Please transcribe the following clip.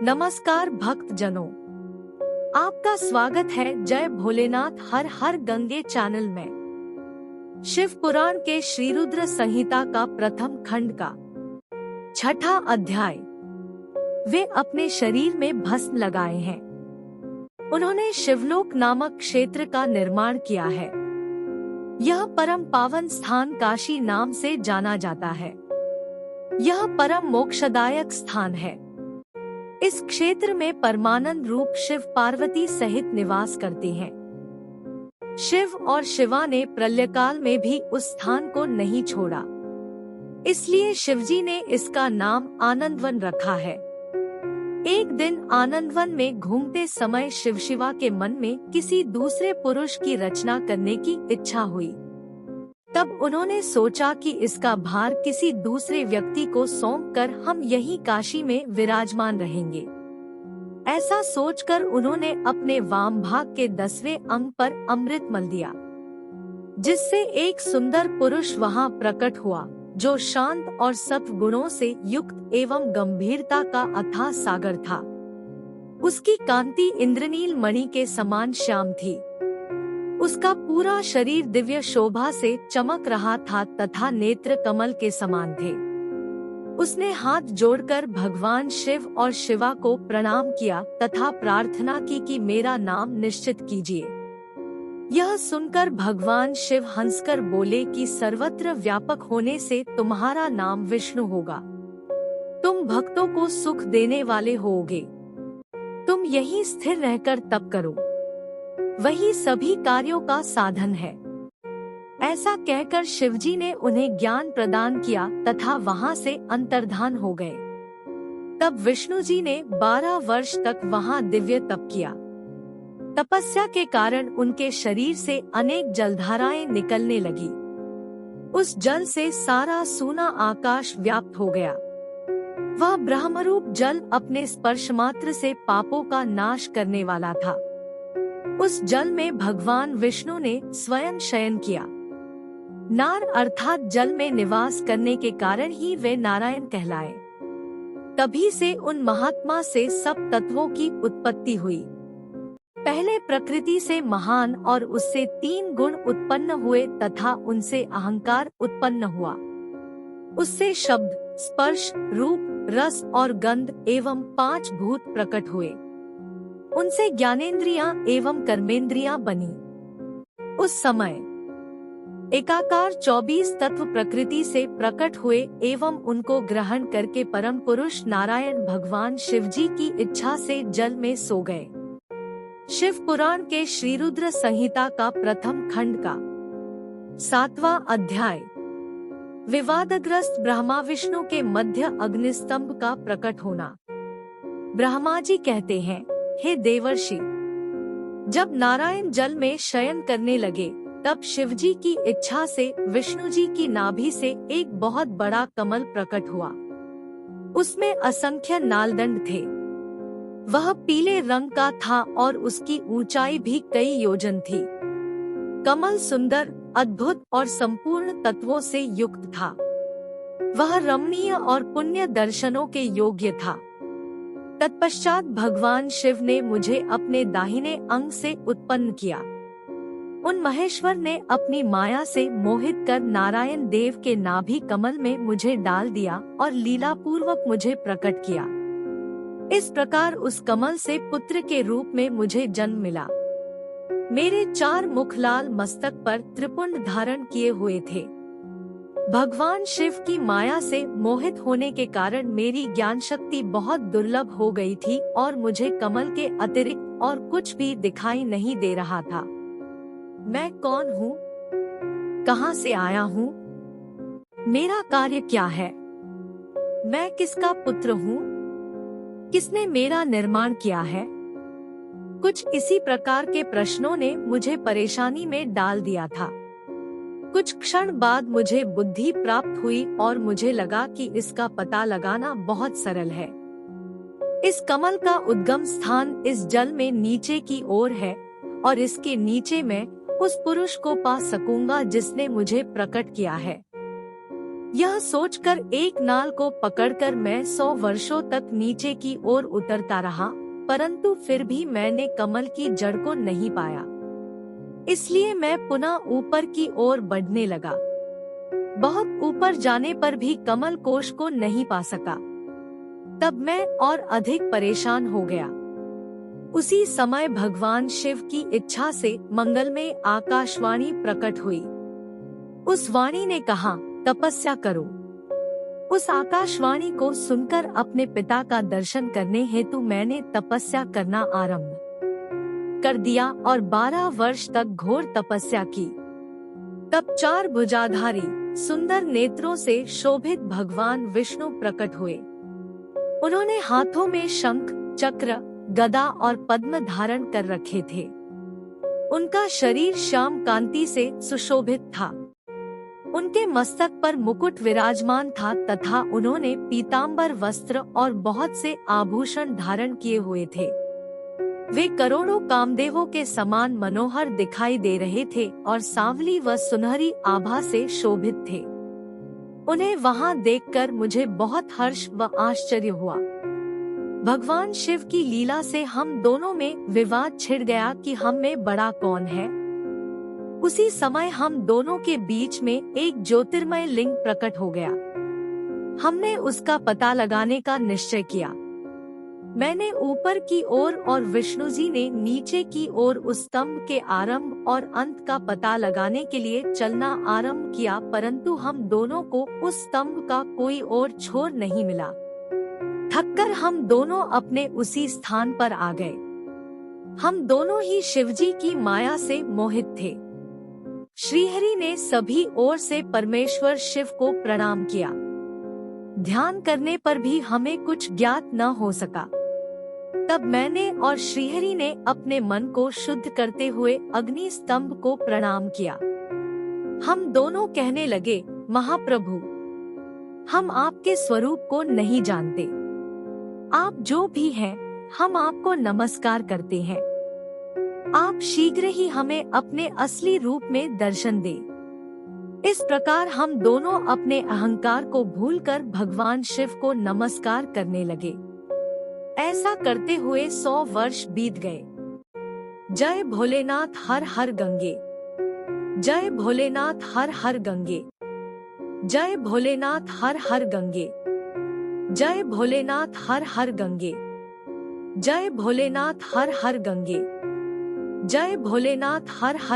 नमस्कार भक्त जनों, आपका स्वागत है जय भोलेनाथ हर हर गंगे चैनल में। शिव पुराण के श्री रुद्र संहिता का प्रथम खंड का 6ठा अध्याय। वे अपने शरीर में भस्म लगाए हैं। उन्होंने शिवलोक नामक क्षेत्र का निर्माण किया है। यह परम पावन स्थान काशी नाम से जाना जाता है। यह परम मोक्षदायक स्थान है। इस क्षेत्र में परमानंद रूप शिव पार्वती सहित निवास करते हैं। शिव और शिवा ने प्रलयकाल में भी उस स्थान को नहीं छोड़ा, इसलिए शिवजी ने इसका नाम आनंदवन रखा है। एक दिन आनंदवन में घूमते समय शिव शिवा के मन में किसी दूसरे पुरुष की रचना करने की इच्छा हुई। तब उन्होंने सोचा कि इसका भार किसी दूसरे व्यक्ति को सौंपकर हम यहीं काशी में विराजमान रहेंगे। ऐसा सोचकर उन्होंने अपने वाम भाग के 10वें अंग पर अमृत मल दिया, जिससे एक सुंदर पुरुष वहां प्रकट हुआ, जो शांत और सत्व गुणों से युक्त एवं गंभीरता का अथाह सागर था। उसकी कांति इंद्रनील मणि के समान श्याम थी। उसका पूरा शरीर दिव्य शोभा से चमक रहा था तथा नेत्र कमल के समान थे। उसने हाथ जोड़कर भगवान शिव और शिवा को प्रणाम किया तथा प्रार्थना की कि मेरा नाम निश्चित कीजिए। यह सुनकर भगवान शिव हंसकर बोले कि सर्वत्र व्यापक होने से तुम्हारा नाम विष्णु होगा। तुम भक्तों को सुख देने वाले होगे। तुम यहीं स्थिर रहकर तप करो, वही सभी कार्यों का साधन है। ऐसा कहकर शिवजी ने उन्हें ज्ञान प्रदान किया तथा वहां से अंतर्धान हो गए। तब विष्णु जी ने 12 वर्ष तक वहां दिव्य तप किया। तपस्या के कारण उनके शरीर से अनेक जलधाराएं निकलने लगी। उस जल से सारा सूना आकाश व्याप्त हो गया। वह ब्रह्मरूप जल अपने स्पर्श मात्र से पापों का नाश करने वाला था। उस जल में भगवान विष्णु ने स्वयं शयन किया। नार अर्थात जल में निवास करने के कारण ही वे नारायण कहलाए। तभी से उन महात्मा से सब तत्वों की उत्पत्ति हुई। पहले प्रकृति से महान और उससे 3 गुण उत्पन्न हुए तथा उनसे अहंकार उत्पन्न हुआ। उससे शब्द, स्पर्श, रूप, रस और गंध एवं 5 भूत प्रकट हुए। उनसे ज्ञानेंद्रियां एवं कर्मेंद्रियां बनी। उस समय एकाकार 24 तत्व प्रकृति से प्रकट हुए एवं उनको ग्रहण करके परम पुरुष नारायण भगवान शिवजी की इच्छा से जल में सो गए। शिव पुराण के श्री रुद्र संहिता का प्रथम खंड का 7वां अध्याय। विवादग्रस्त ब्रह्मा विष्णु के मध्य अग्निस्तंभ का प्रकट होना। ब्रह्मा जी कहते हैं, हे देवर्षि, जब नारायण जल में शयन करने लगे तब शिवजी की इच्छा से विष्णु जी की नाभि से एक बहुत बड़ा कमल प्रकट हुआ। उसमें असंख्य नालदंड थे। वह पीले रंग का था और उसकी ऊंचाई भी कई योजन थी। कमल सुंदर, अद्भुत और संपूर्ण तत्वों से युक्त था। वह रमणीय और पुण्य दर्शनों के योग्य था। तत्पश्चात भगवान शिव ने मुझे अपने दाहिने अंग से उत्पन्न किया। उन महेश्वर ने अपनी माया से मोहित कर नारायण देव के नाभि कमल में मुझे डाल दिया और लीला पूर्वक मुझे प्रकट किया। इस प्रकार उस कमल से पुत्र के रूप में मुझे जन्म मिला। मेरे 4 मुख लाल मस्तक पर त्रिपुंड धारण किए हुए थे। भगवान शिव की माया से मोहित होने के कारण मेरी ज्ञान शक्ति बहुत दुर्लभ हो गई थी और मुझे कमल के अतिरिक्त और कुछ भी दिखाई नहीं दे रहा था। मैं कौन हूँ? कहाँ से आया हूँ? मेरा कार्य क्या है? मैं किसका पुत्र हूँ? किसने मेरा निर्माण किया है? कुछ इसी प्रकार के प्रश्नों ने मुझे परेशानी में डाल दिया था। कुछ क्षण बाद मुझे बुद्धि प्राप्त हुई और मुझे लगा कि इसका पता लगाना बहुत सरल है। इस कमल का उद्गम स्थान इस जल में नीचे की ओर है और इसके नीचे मैं उस पुरुष को पा सकूंगा जिसने मुझे प्रकट किया है। यह सोचकर एक नाल को पकड़कर मैं 100 वर्षों तक नीचे की ओर उतरता रहा, परंतु फिर भी मैंने कमल की जड़ को नहीं पाया। इसलिए मैं पुनः ऊपर की ओर बढ़ने लगा। बहुत ऊपर जाने पर भी कमल कोश को नहीं पा सका। तब मैं और अधिक परेशान हो गया। उसी समय भगवान शिव की इच्छा से मंगलमय आकाशवाणी प्रकट हुई। उस वाणी ने कहा, तपस्या करो। उस आकाशवाणी को सुनकर अपने पिता का दर्शन करने हेतु मैंने तपस्या करना आरंभ कर दिया और 12 वर्ष तक घोर तपस्या की। तब 4 भुजाधारी सुंदर नेत्रों से शोभित भगवान विष्णु प्रकट हुए। उन्होंने हाथों में शंख, चक्र, गदा और पद्म धारण कर रखे थे। उनका शरीर श्याम कांति से सुशोभित था। उनके मस्तक पर मुकुट विराजमान था तथा उन्होंने पीतांबर वस्त्र और बहुत से आभूषण धारण किए हुए थे। वे करोड़ों कामदेवों के समान मनोहर दिखाई दे रहे थे और सांवली व सुनहरी आभा से शोभित थे। उन्हें वहां देखकर मुझे बहुत हर्ष व आश्चर्य हुआ। भगवान शिव की लीला से हम दोनों में विवाद छिड़ गया कि हम में बड़ा कौन है। उसी समय हम दोनों के बीच में एक ज्योतिर्मय लिंग प्रकट हो गया। हमने उसका पता लगाने का निश्चय किया। मैंने ऊपर की ओर और विष्णु जी ने नीचे की ओर उस स्तंभ के आरंभ और अंत का पता लगाने के लिए चलना आरंभ किया, परंतु हम दोनों को उस स्तंभ का कोई और छोर नहीं मिला। थककर हम दोनों अपने उसी स्थान पर आ गए। हम दोनों ही शिवजी की माया से मोहित थे। श्रीहरि ने सभी ओर से परमेश्वर शिव को प्रणाम किया। ध्यान करने पर भी हमें कुछ ज्ञात न हो सका। तब मैंने और श्रीहरि ने अपने मन को शुद्ध करते हुए अग्नि स्तंभ को प्रणाम किया। हम दोनों कहने लगे, महाप्रभु, हम आपके स्वरूप को नहीं जानते। आप जो भी हैं, हम आपको नमस्कार करते हैं। आप शीघ्र ही हमें अपने असली रूप में दर्शन दें। इस प्रकार हम दोनों अपने अहंकार को भूलकर भगवान शिव को नमस्कार करने लगे। ऐसा करते हुए 100 वर्ष बीत गए। जय भोलेनाथ, हर हर गंगे। जय भोलेनाथ, हर हर गंगे। जय भोलेनाथ, हर हर गंगे। जय भोलेनाथ, हर हर गंगे। जय भोलेनाथ, हर हर गंगे। जय भोलेनाथ, हर हर